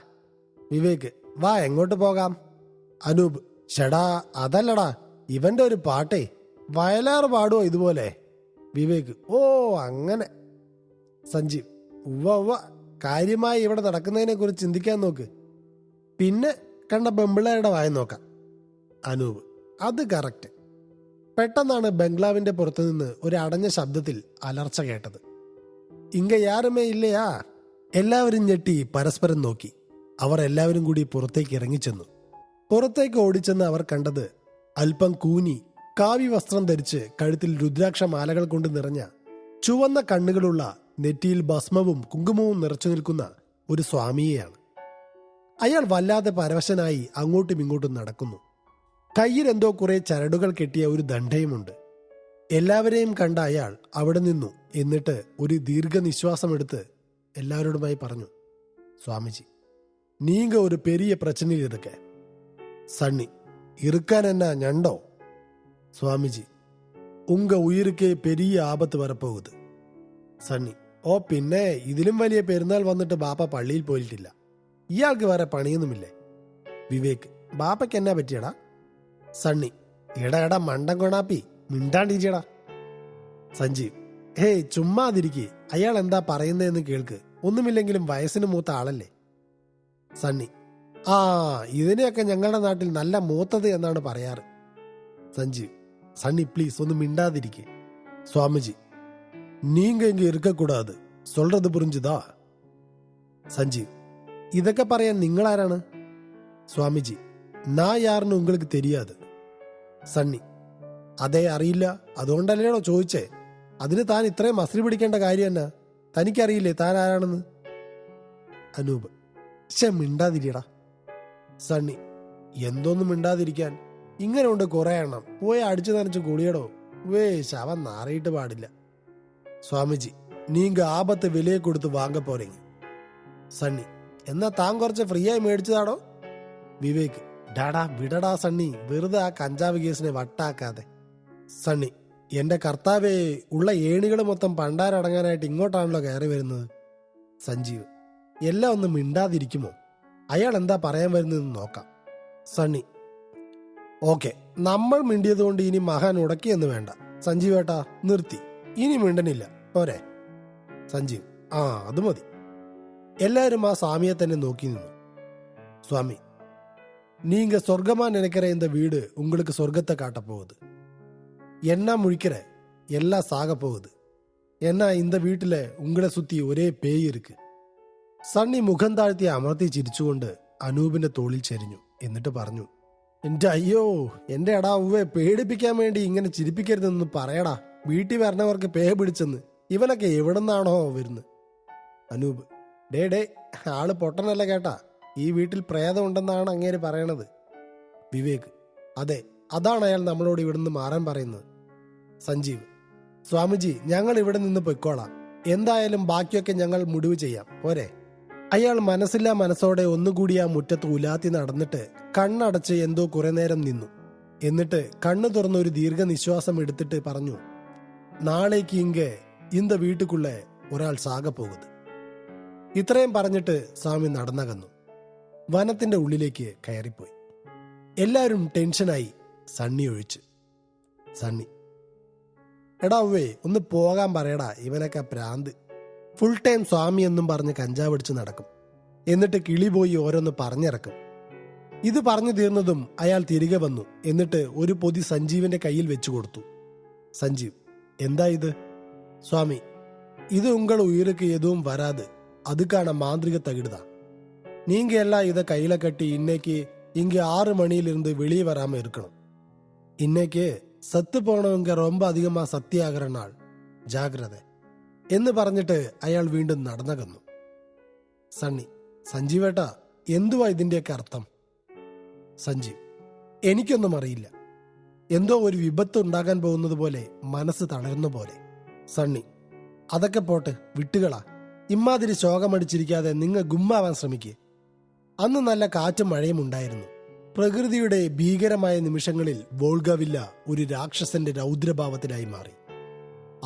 വിവേക്: വാ, എങ്ങോട്ട് പോകാം? അനൂപ്: ഷടാ, അതല്ലടാ, ഇവന്റെ ഒരു പാട്ടേ, വയലാറ് പാടുവോ ഇതുപോലെ? വിവേക്: ഓ അങ്ങനെ. സഞ്ജീവ്: ഉവ്വ ഉവ്വ, കാര്യമായി ഇവിടെ നടക്കുന്നതിനെ കുറിച്ച് ചിന്തിക്കാൻ നോക്ക്, പിന്നെ കണ്ട പെമ്പിള്ളേരുടെ വായ നോക്കാം. അനൂപ്: അത് കറക്റ്റ്. പെട്ടെന്നാണ് ബംഗ്ലാവിന്റെ പുറത്തുനിന്ന് ഒരു അടഞ്ഞ ശബ്ദത്തിൽ അലർച്ച കേട്ടത്. ഇങ്ക യാരുമേ ഇല്ലയാ? എല്ലാവരും ഞെട്ടി പരസ്പരം നോക്കി. അവർ എല്ലാവരും കൂടി പുറത്തേക്ക് ഇറങ്ങിച്ചെന്നു. പുറത്തേക്ക് ഓടിച്ചെന്ന് അവർ കണ്ടത് അല്പം കൂനി, കാവി വസ്ത്രം ധരിച്ച് കഴുത്തിൽ രുദ്രാക്ഷ മാലകൾ കൊണ്ട് നിറഞ്ഞ, ചുവന്ന കണ്ണുകളുള്ള, നെറ്റിയിൽ ഭസ്മവും കുങ്കുമവും നിറച്ചു നിൽക്കുന്ന ഒരു സ്വാമിയെയാണ്. അയാൾ വല്ലാതെ പരവശനായി അങ്ങോട്ടും ഇങ്ങോട്ടും നടക്കുന്നു. കയ്യിൽ എന്തോ കുറെ ചരടുകൾ കെട്ടിയ ഒരു ദണ്ഡയുമുണ്ട്. എല്ലാവരെയും കണ്ട അയാൾ അവിടെ നിന്നു. എന്നിട്ട് ഒരു ദീർഘനിശ്വാസമെടുത്ത് എല്ലാവരോടുമായി പറഞ്ഞു: സ്വാമിജി, നീങ്ക ഒരു പെരിയ പ്രശ്നയിൽ ഇതൊക്കെ. സണ്ണി: ഇറുക്കാൻ എന്നാ ഞണ്ടോ? സ്വാമിജി: ഉങ്ക ഉயிருക്കേ പെരിയ ആപത്ത് വരപ്പോകുത്. സണ്ണി: ഓ പിന്നെ, ഇതിലും വലിയ പെരുന്നാൾ വന്നിട്ട് ബാപ്പ പള്ളിയിൽ പോയിട്ടില്ല. ഇയാൾക്ക് വേറെ പണിയൊന്നുമില്ലേ? വിവേക്: ബാപ്പയ്ക്ക് എന്നാ പറ്റിയടാ? സണ്ണി: എടാ എടാ മണ്ടൻ കൊണാപ്പി, മിണ്ടാണ്ടിരിച്ചടാ. സഞ്ജീവ്: ഹേയ്, ചുമ്മാതിരിക്കെ, അയാൾ എന്താ പറയുന്നതെന്ന് കേൾക്ക്, ഒന്നുമില്ലെങ്കിലും വയസ്സിന് മൂത്ത ആളല്ലേ. സണ്ണി: ആ, ഇതിനെയൊക്കെ ഞങ്ങളുടെ നാട്ടിൽ നല്ല മൂത്തത് എന്നാണ് പറയാറ്. സഞ്ജീവ്: സണ്ണി പ്ലീസ് ഒന്ന് മിണ്ടാതിരിക്കെ. സ്വാമിജി: നീങ്ക ഇങ്ങ ഇരിക്കക്കൂടാது, சொல்றது புரிஞ்சுதா? സഞ്ജീവ്: ഇതൊക്കെ പറയാൻ നിങ്ങളാരാണ്? സ്വാമിജി: നാ യാറിന് ഉങ്ങൾക്ക് தெரியாது. സണ്ണി: അതേ, അറിയില്ല, അതുകൊണ്ടല്ലേടോ ചോദിച്ചേ. അതിന് താൻ ഇത്രയും മസിൽ പിടിക്കേണ്ട കാര്യം എന്നാ? തനിക്കറിയില്ലേ താൻ ആരാണെന്ന്? അനൂപ്: മിണ്ടാതിരിയടാ. സണ്ണി: എന്തോന്നും മിണ്ടാതിരിക്കാൻ, ഇങ്ങനെ ഉണ്ട് കുറെ എണ്ണം, പോയി അടിച്ചു നനച്ച് കുളിയടോ. ശവം നാറിയിട്ട് പാടില്ല. സ്വാമിജി: നീങ്ക ആപത്ത് വിലയെ കൊടുത്ത് വാങ്ങ പോരെങ്കിൽ. സണ്ണി: എന്നാ താൻ കുറച്ച് ഫ്രീ ആയി മേടിച്ചതാണോ? വിവേക്: ഡാടാ വിടടാ സണ്ണി, വെറുതെ ആ കഞ്ചാവ് കേസിനെ വട്ടാക്കാതെ. സണ്ണി: എന്റെ കർത്താവേ, ഉള്ള ഏണികൾ മൊത്തം പണ്ടാരടങ്ങാനായിട്ട് ഇങ്ങോട്ടാണല്ലോ കയറി വരുന്നത്. സഞ്ജീവ്: എല്ലാം ഒന്ന് മിണ്ടാതിരിക്കുമോ? അയാൾ എന്താ പറയാൻ വരുന്നതെന്ന് നോക്കാം. സണ്ണി: ഓക്കെ, നമ്മൾ മിണ്ടിയതുകൊണ്ട് ഇനി മഹാൻ ഉടക്കിയെന്ന് വേണ്ട. സഞ്ജീവ് ഏട്ടാ, നിർത്തി, ഇനി മിണ്ടനില്ല, പോരെ? സഞ്ജീവ്: ആ, അത് മതി. എല്ലാവരും ആ സ്വാമിയെ തന്നെ നോക്കി നിന്നു. സ്വാമി: நீங்க சொர்க்கமா நினைக்கிற இந்த வீடு உங்களுக்கு சொர்க்கத்தை காட்ட போகுது. என்ன முழிக்கிற, எல்லாம் சாக போகுது. ஏன்னா இந்த வீட்டுல உங்களை சுத்தி ஒரே പേയ് ഇരിക്ക്. സണ്ണി മുഖം താഴ്ത്തി അമർത്തി ചിരിച്ചുകൊണ്ട് അനൂപിന്റെ തോളിൽ ചെരിഞ്ഞു. എന്നിട്ട് പറഞ്ഞു: എന്റെ അയ്യോ, എന്റെ എടാ ഉവ്വെ, പേടിപ്പിക്കാൻ വേണ്ടി ഇങ്ങനെ ചിരിപ്പിക്കരുതെന്ന് പറയടാ. വീട്ടിൽ വരണവർക്ക് പേ പിടിച്ചെന്ന്. ഇവനൊക്കെ എവിടെന്നാണോ വരുന്നത്? അനൂപ്: ഡേ ആള് പൊട്ടനല്ല കേട്ടാ, ഈ വീട്ടിൽ പ്രേതം ഉണ്ടെന്നാണ് അങ്ങേര് പറയണത്. വിവേക്: അതെ, അതാണ് അയാൾ നമ്മളോട് ഇവിടുന്ന് മാറാൻ പറയുന്നത്. സഞ്ജീവ്: സ്വാമിജി, ഞങ്ങൾ ഇവിടെ നിന്ന് പൊയ്ക്കോളാം. എന്തായാലും ബാക്കിയൊക്കെ ഞങ്ങൾ മുടിവ് ചെയ്യാം, പോരെ? അയാൾ മനസ്സില്ലാ മനസ്സോടെ ഒന്നുകൂടി ആ മുറ്റത്ത് ഉലാത്തി നടന്നിട്ട് കണ്ണടച്ച് എന്തോ കുറെ നേരം നിന്നു. എന്നിട്ട് കണ്ണു തുറന്ന് ഒരു ദീർഘനിശ്വാസം എടുത്തിട്ട് പറഞ്ഞു: നാളേക്ക് ഇങ്ങ് ഇന്ത വീട്ടുക്കുള്ള ഒരാൾ സാഗ പോകുന്നത്. ഇത്രയും പറഞ്ഞിട്ട് സ്വാമി നടന്നകന്നു. വനത്തിന്റെ ഉള്ളിലേക്ക് കയറിപ്പോയി. എല്ലാവരും ടെൻഷനായി, സണ്ണി ഒഴിച്ച്. സണ്ണി: എടാ ഉവ്വേ, ഒന്ന് പോകാൻ പറയടാ, ഇവനൊക്കെ പ്രാന്ത്. ഫുൾ ടൈം സ്വാമി എന്നും പറഞ്ഞ് കഞ്ചാവടിച്ച് നടക്കും. എന്നിട്ട് കിളി പോയി ഓരോന്ന് പറഞ്ഞിറക്കും. ഇത് പറഞ്ഞു തീർന്നതും അയാൾ തിരികെ വന്നു. എന്നിട്ട് ഒരു പൊതി സഞ്ജീവിന്റെ കയ്യിൽ വെച്ചു കൊടുത്തു. സഞ്ജീവ്: എന്താ ഇത്? സ്വാമി: ഇത് ഉങ്കൾ ഉയർക്ക് എതുവും വരാത്, അതുക്കാണ് മാന്ത്രിക തകിടുതാ. நீங்க எல்லாம் இதை கையில கட்டி இன்னைக்கு இங்க 6 மணியிலிருந்து வெளியே வராம இருக்கணும். இன்னைக்கு സത്ത് പോണവങ്ക ரொம்ப അധികമാ സത്യാഗ്രഹ നാൾ, ജാഗ്രത എന്ന് പറഞ്ഞിട്ട് അയാൾ വീണ്ടും നടന്നകന്നു. സണ്ണി: സഞ്ജീവേട്ടാ, എന്തുവാ ഇതിന്റെയൊക്കെ അർത്ഥം? സഞ്ജീവ്: എനിക്കൊന്നും അറിയില്ല. എന്തോ ഒരു വിപത്ത് ഉണ്ടാകാൻ പോകുന്നത് പോലെ, മനസ്സ് തളരുന്ന പോലെ. സണ്ണി: അതൊക്കെ പോട്ട്, വിട്ടുകളാ. ഇമ്മാതിരി ശോകമടിച്ചിരിക്കാതെ നിങ്ങൾ ഗുമ്മാവാൻ ശ്രമിക്കുക. അന്ന് നല്ല കാറ്റും മഴയും ഉണ്ടായിരുന്നു. പ്രകൃതിയുടെ ഭീകരമായ നിമിഷങ്ങളിൽ വോൾഗാവില്ല ഒരു രാക്ഷസന്റെ രൗദ്രഭാവത്തിലായി മാറി.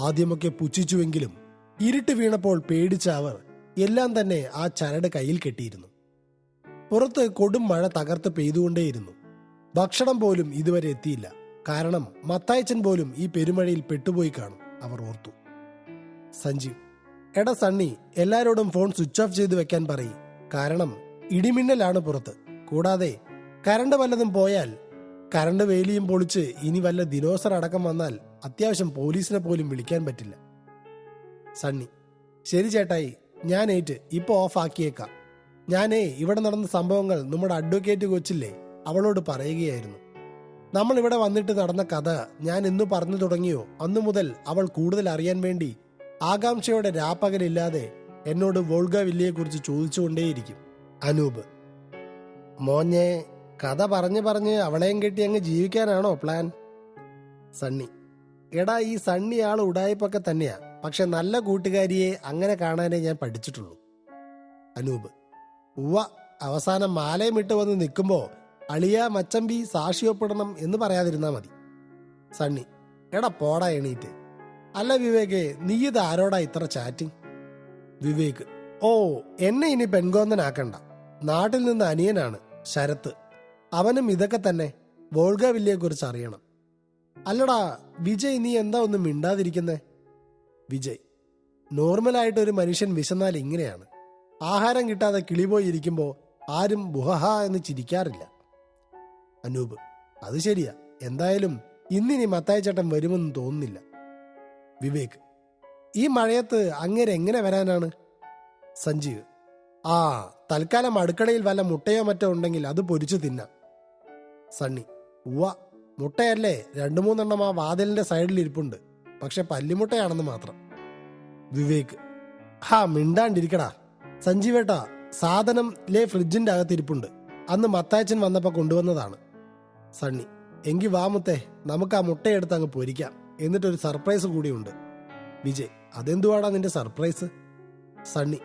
ആദ്യമൊക്കെ പുച്ഛിച്ചുവെങ്കിലും ഇരുട്ട് വീണപ്പോൾ പേടിച്ച അവർ എല്ലാം തന്നെ ആ ചരട് കയ്യിൽ കെട്ടിയിരുന്നു. പുറത്ത് കൊടും മഴ തകർത്ത് പെയ്തുകൊണ്ടേയിരുന്നു. ഭക്ഷണം പോലും ഇതുവരെ എത്തിയില്ല. കാരണം മത്തായച്ചൻ പോലും ഈ പെരുമഴയിൽ പെട്ടുപോയി കാണും, അവർ ഓർത്തു. സഞ്ജീവ്: എടാ സണ്ണി, എല്ലാരോടും ഫോൺ സ്വിച്ച് ഓഫ് ചെയ്ത് വെക്കാൻ പറയും. കാരണം ഇടിമിന്നലാണ് പുറത്ത്. കൂടാതെ കരണ്ട് വല്ലതും പോയാൽ, കരണ്ട് വേലിയും പൊളിച്ച് ഇനി വല്ല ദിനോസർ അടക്കം വന്നാൽ അത്യാവശ്യം പോലീസിനെ പോലും വിളിക്കാൻ പറ്റില്ല. സണ്ണി: ശരി ചേട്ടായി, ഞാൻ ഏറ്റ് ഇപ്പൊ ഓഫ് ആക്കിയേക്കാം. ഞാനേ ഇവിടെ നടന്ന സംഭവങ്ങൾ നമ്മുടെ അഡ്വക്കേറ്റ് കൊച്ചില്ലേ, അവളോട് പറയുകയായിരുന്നു. നമ്മൾ ഇവിടെ വന്നിട്ട് നടന്ന കഥ ഞാൻ എന്നു പറഞ്ഞു തുടങ്ങിയോ അന്നു മുതൽ അവൾ കൂടുതൽ അറിയാൻ വേണ്ടി ആകാംക്ഷയോടെ രാപ്പകലില്ലാതെ എന്നോട് വോൾഗാവില്ലയെ കുറിച്ച് ചോദിച്ചുകൊണ്ടേയിരിക്കും. അനൂപ്: മോഞ്ഞെ, കഥ പറഞ്ഞു പറഞ്ഞ് അവളെയും കെട്ടി അങ്ങ് ജീവിക്കാനാണോ പ്ലാൻ? സണ്ണി: എടാ, ഈ സണ്ണി ആള് ഉടായ്പൊക്കെ തന്നെയാ. പക്ഷെ നല്ല കൂട്ടുകാരിയെ അങ്ങനെ കാണാനേ ഞാൻ പഠിച്ചിട്ടുള്ളൂ. അനൂപ്: ഉവ്വ, അവസാനം മാലയും ഇട്ട് വന്ന് നിൽക്കുമ്പോ അളിയ മച്ചമ്പി സാക്ഷിയൊപ്പിടണം എന്ന് പറയാതിരുന്നാ മതി. സണ്ണി: എടാ പോടാ എണീറ്റ്. അല്ല വിവേകേ, നീ ഇത് ആരോടാ ഇത്ര ചാറ്റിങ്? വിവേക്: ഓ, എന്നെ ഇനി പെൺകോന്തനാക്കണ്ട. നാട്ടിൽ നിന്ന് അനിയനാണ് ശരത്ത്, അവനും ഇതൊക്കെ തന്നെ. വോൾഗാവില്ലയെ കുറിച്ച് അറിയണം. അല്ലടാ വിജയ്, നീ എന്താ ഒന്നും മിണ്ടാതിരിക്കുന്നേ? വിജയ്: നോർമലായിട്ട് ഒരു മനുഷ്യൻ വിശന്നാൽ ഇങ്ങനെയാണ്. ആഹാരം കിട്ടാതെ കിളിപോയി ഇരിക്കുമ്പോ ആരും ബുഹഹ എന്ന് ചിരിക്കാറില്ല. അനൂപ്: അത് ശരിയാ. എന്തായാലും ഇന്നിനി മത്തായിച്ചേട്ടൻ വരുമെന്ന് തോന്നുന്നില്ല. വിവേക്: ഈ മഴയത്ത് അങ്ങേരെ എങ്ങനെ വരാനാണ്? സഞ്ജീവ്: ആ, തൽക്കാലം അടുക്കളയിൽ വല്ല മുട്ടയോ മറ്റോ ഉണ്ടെങ്കിൽ അത് പൊരിച്ചു തിന്നാം. സണ്ണി: ഉവ്വ, മുട്ടയല്ലേ, 2-3 ആ വാതിലിന്റെ സൈഡിൽ ഇരിപ്പുണ്ട്. പക്ഷെ പല്ലിമുട്ടയാണെന്ന് മാത്രം. വിവേക്: ഹാ, മിണ്ടാണ്ടിരിക്കടാ. സഞ്ജീവേട്ടാ, സാധനം ഫ്രിഡ്ജിന്റെ അകത്തിരിപ്പുണ്ട്. അന്ന് മത്തായച്ചൻ വന്നപ്പോ കൊണ്ടുവന്നതാണ്. സണ്ണി: എങ്കി വാ മുത്തേ, നമുക്ക് ആ മുട്ടയെടുത്ത് അങ്ങ് പൊരിക്കാം. എന്നിട്ടൊരു സർപ്രൈസ് കൂടിയുണ്ട്. വിജയ്: അതെന്തുവാടാ നിന്റെ സർപ്രൈസ്? സണ്ണി: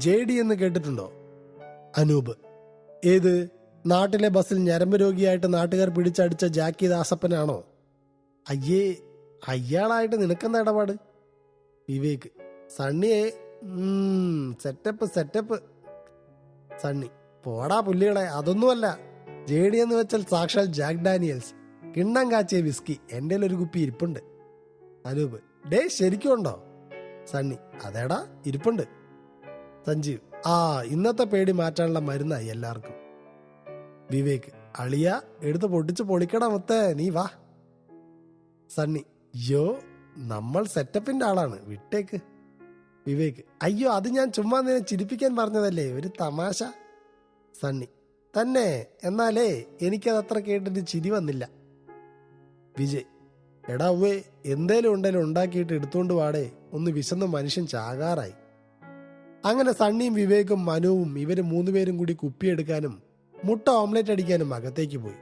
JD എന്ന് കേട്ടിട്ടുണ്ടോ? അനൂപ്: ഏത്? നാട്ടിലെ ബസ്സിൽ ഞരമ്പ് രോഗിയായിട്ട് നാട്ടുകാർ പിടിച്ചടിച്ച ജാക്കി ദാസപ്പനാണോ? അയ്യേ, അയാളായിട്ട് നിനക്കെന്താ ഇടപാട്? വിവേക്: സണ്ണിയെ, സെറ്റപ്പ്. സണ്ണി: പോടാ പുല്ലികളെ, അതൊന്നുമല്ല. JD എന്ന് വെച്ചാൽ സാക്ഷാൽ ജാക്ക് ഡാനിയൽസ്, കിണ്ണം കാച്ചിയ വിസ്കി. എൻ്റെ ഒരു കുപ്പി ഇരിപ്പുണ്ട്. അനൂപ്: ഡേ, ശരിക്കും ഉണ്ടോ? സണ്ണി: അതേടാ, ഇരിപ്പുണ്ട്. സഞ്ജീവ്: ആ, ഇന്നത്തെ പേടി മാറ്റാനുള്ള മരുന്നായി എല്ലാവർക്കും. വിവേക്: അളിയ, എടുത്ത് പൊട്ടിച്ച് പൊളിക്കടാ മുത്തേ, നീ വാ. സണ്ണി: യോ, നമ്മൾ സെറ്റപ്പിന്റെ ആളാണ്, വിട്ടേക്ക്. വിവേക്: അയ്യോ, അത് ഞാൻ ചുമ്മാ നിന്നെ ചിരിപ്പിക്കാൻ പറഞ്ഞതല്ലേ, ഒരു തമാശ. സണ്ണി: തന്നെ? എന്നാലേ എനിക്കത് അത്ര കേട്ടിട്ട് ചിരി വന്നില്ല. വിജയ്: എടാ ഉവ്വേ, എന്തേലും ഉണ്ടാക്കിയിട്ട് എടുത്തോണ്ട് വാടേ, ഒന്ന് വിശന്ന മനുഷ്യൻ ചാകാറായി. അങ്ങനെ സണ്ണിയും വിവേകും മനുവും ഇവര് 3 പേരും കൂടി കുപ്പിയെടുക്കാനും മുട്ട ഓംലെറ്റ് അടിക്കാനും അകത്തേക്ക് പോയി.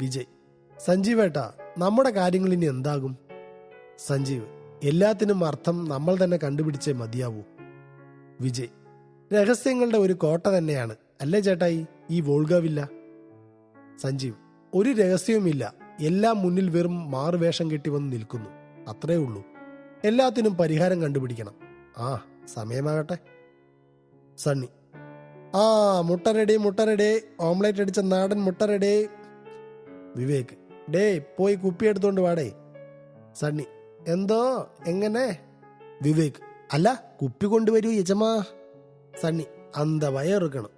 വിജയ്: സഞ്ജീവേട്ടാ, നമ്മുടെ കാര്യങ്ങൾ ഇനി എന്താകും? സഞ്ജീവ്: എല്ലാത്തിനും അർത്ഥം നമ്മൾ തന്നെ കണ്ടുപിടിച്ചേ മതിയാവൂ. വിജയ്: രഹസ്യങ്ങളുടെ ഒരു കോട്ട തന്നെയാണ് അല്ലേ ചേട്ടായി ഈ വോൾഗാവില്ല? സഞ്ജീവ്: ഒരു രഹസ്യവുമില്ല, എല്ലാം മുന്നിൽ വെറും മാറുവേഷം കെട്ടി വന്ന് നിൽക്കുന്നു, അത്രേ ഉള്ളൂ. എല്ലാത്തിനും പരിഹാരം കണ്ടുപിടിക്കണം. ആ, സമയമാകട്ടെ. സണ്ണി: ആ, മുട്ട റെഡി, ഓംലെറ്റ് അടിച്ച നാടൻ മുട്ട റെഡി. വിവേക്: ഡേ, പോയി കുപ്പി എടുത്തോണ്ട് വാടേ. സണ്ണി: എന്തോ, എങ്ങനെ? വിവേക്: അല്ല, കുപ്പി കൊണ്ടുവരൂ യജമാ. സണ്ണി: അന്ത വയറുക്കണം.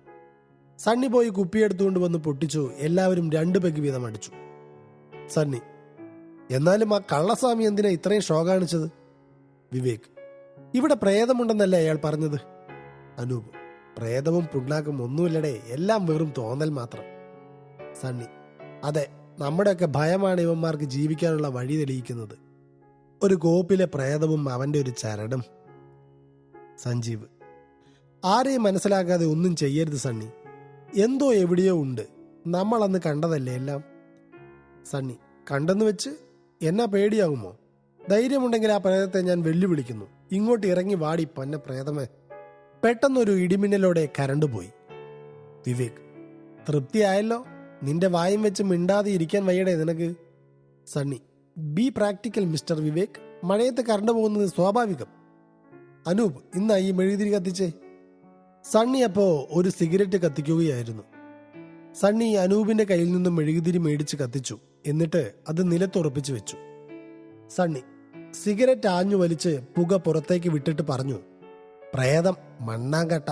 സണ്ണി പോയി കുപ്പി എടുത്തുകൊണ്ട് വന്ന് പൊട്ടിച്ചു. എല്ലാവരും 2 പെഗ് വീതം അടിച്ചു. സണ്ണി: എന്നാലും ആ കള്ളസ്വാമി എന്തിനാ ഇത്രയും ഷോ കാണിച്ചത്? വിവേക്: ഇവിടെ പ്രേതമുണ്ടെന്നല്ലേ അയാൾ പറഞ്ഞത്? അനൂപ്: പ്രേതവും പുണ്ണാക്കും ഒന്നുമില്ലടേ, എല്ലാം വെറും തോന്നൽ മാത്രം. സണ്ണി: അതെ, നമ്മുടെയൊക്കെ ഭയമാണ് ഇവന്മാർക്ക് ജീവിക്കാനുള്ള വഴി തെളിയിക്കുന്നത്. ഒരു കോപ്പിലെ പ്രേതവും അവന്റെ ഒരു ചരടും. സഞ്ജീവ്: ആരെയും മനസ്സിലാക്കാതെ ഒന്നും ചെയ്യരുത് സണ്ണി, എന്തോ എവിടെയോ ഉണ്ട്, നമ്മൾ അന്ന് കണ്ടതല്ലേ എല്ലാം. സണ്ണി: കണ്ടെന്ന് വെച്ച് എന്നാ പേടിയാകുമോ? ധൈര്യമുണ്ടെങ്കിൽ ആ പ്രേതത്തെ ഞാൻ വെല്ലുവിളിക്കുന്നു. ഇങ്ങോട്ട് ഇറങ്ങി വാടി പന്ന പ്രേതമേ. പെട്ടെന്നൊരു ഇടിമിന്നലോടെ കരണ്ട് പോയി. വിവേക്: തൃപ്തിയായല്ലോ? നിന്റെ വായും വെച്ച് മിണ്ടാതെ ഇരിക്കാൻ വയ്യടേ നിനക്ക്. Sunny: B practical mister Vivek, മഴയത്ത് കരണ്ട് പോകുന്നത് സ്വാഭാവികം. അനൂപ്: ഇന്നാ ഈ മെഴുകുതിരി കത്തിച്ചേ. സണ്ണി അപ്പോ ഒരു സിഗരറ്റ് കത്തിക്കുകയായിരുന്നു. സണ്ണി അനൂപിന്റെ കയ്യിൽ നിന്നും മെഴുകുതിരി മേടിച്ച് കത്തിച്ചു. എന്നിട്ട് അത് നിലത്തുറപ്പിച്ചു വെച്ചു. സണ്ണി സിഗരറ്റ് ആഞ്ഞു വലിച്ച് പുക പുറത്തേക്ക് വിട്ടിട്ട് പറഞ്ഞു: പ്രേതം, മണ്ണാങ്കട്ട.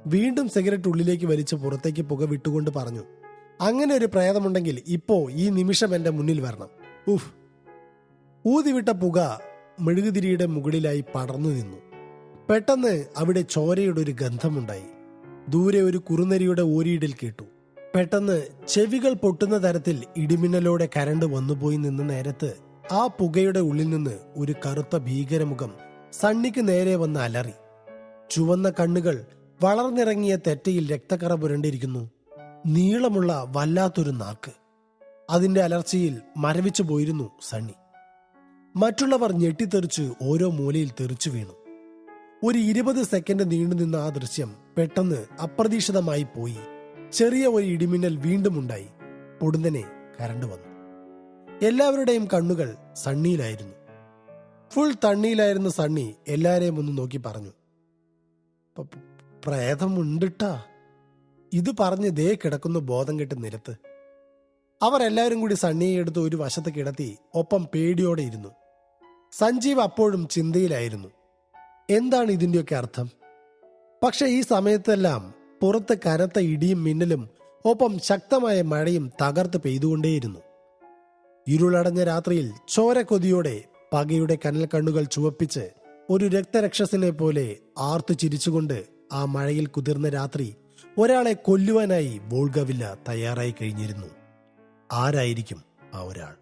വീണ്ടും സിഗരറ്റ് ഉള്ളിലേക്ക് വലിച്ച് പുറത്തേക്ക് പുക വിട്ടുകൊണ്ട് പറഞ്ഞു: അങ്ങനെ ഒരു പ്രേതമുണ്ടെങ്കിൽ ഇപ്പോ ഈ നിമിഷം എന്റെ മുന്നിൽ വരണം. ഉഫ്. ഊതിവിട്ട പുക മെഴുകുതിരിയുടെ മുകളിലായി പടർന്നു നിന്നു. പെട്ടെന്ന് അവിടെ ചോരയുടെ ഒരു ഗന്ധമുണ്ടായി. ദൂരെ ഒരു കുറുനരിയുടെ ഓരിയിടൽ കേട്ടു. പെട്ടെന്ന് ചെവികൾ പൊട്ടുന്ന തരത്തിൽ ഇടിമിന്നലോടെ കരണ്ട് വന്നുപോയി നിന്ന നേരത്ത് ആ പുകയുടെ ഉള്ളിൽ നിന്ന് ഒരു കറുത്ത ഭീകരമുഖം സണ്ണിക്ക് നേരെ വന്ന് അലറി. ചുവന്ന കണ്ണുകൾ, വളർന്നിറങ്ങിയ തെറ്റയിൽ രക്തക്കറ പുരണ്ടിരിക്കുന്നു. നീളമുള്ള വല്ലാത്തൊരു നാക്ക്. അതിന്റെ അലർച്ചയിൽ മരവിച്ചു പോയിരുന്നു സണ്ണി. മറ്റുള്ളവർ ഞെട്ടിത്തെറിച്ച് ഓരോ മൂലയിൽ തെറിച്ചു വീണു. ഒരു 20 സെക്കൻഡ് നീണ്ടുനിന്ന ആ ദൃശ്യം പെട്ടെന്ന് അപ്രതീക്ഷിതമായി പോയി. ചെറിയ ഒരു ഇടിമിന്നൽ വീണ്ടും ഉണ്ടായി. പൊടുന്നനെ കരണ്ട് വന്നു. എല്ലാവരുടെയും കണ്ണുകൾ സണ്ണിയിലായിരുന്നു. ഫുൾ തണ്ണിയിലായിരുന്ന സണ്ണി എല്ലാരെയും ഒന്ന് നോക്കി പറഞ്ഞു: പ്രേതം ഉണ്ടിട്ടാ. ഇത് പറഞ്ഞ് ദേ കിടക്കുന്നു ബോധം കെട്ട് നിലത്ത്. അവർ എല്ലാവരും കൂടി സണ്ണിയെ എടുത്ത് ഒരു വശത്ത് കിടത്തി ഒപ്പം പേടിയോടെ ഇരുന്നു. സഞ്ജീവ് അപ്പോഴും ചിന്തയിലായിരുന്നു. എന്താണ് ഇതിന്റെയൊക്കെ അർത്ഥം? പക്ഷെ ഈ സമയത്തെല്ലാം പുറത്ത് കനത്ത ഇടിയും മിന്നലും ഒപ്പം ശക്തമായ മഴയും തകർത്ത് പെയ്തുകൊണ്ടേയിരുന്നു. ഇരുളടഞ്ഞ രാത്രിയിൽ ചോരക്കൊതിയോടെ പകയുടെ കനൽ കണ്ണുകൾ ചുവപ്പിച്ച് ഒരു രക്തരക്ഷസിനെ പോലെ ആർത്തു ചിരിച്ചുകൊണ്ട് ആ മഴയിൽ കുതിർന്ന രാത്രി ഒരാളെ കൊല്ലുവാനായി വോൾഗവില്ല തയ്യാറായി കഴിഞ്ഞിരുന്നു. ആരായിരിക്കും ആ ഒരാൾ?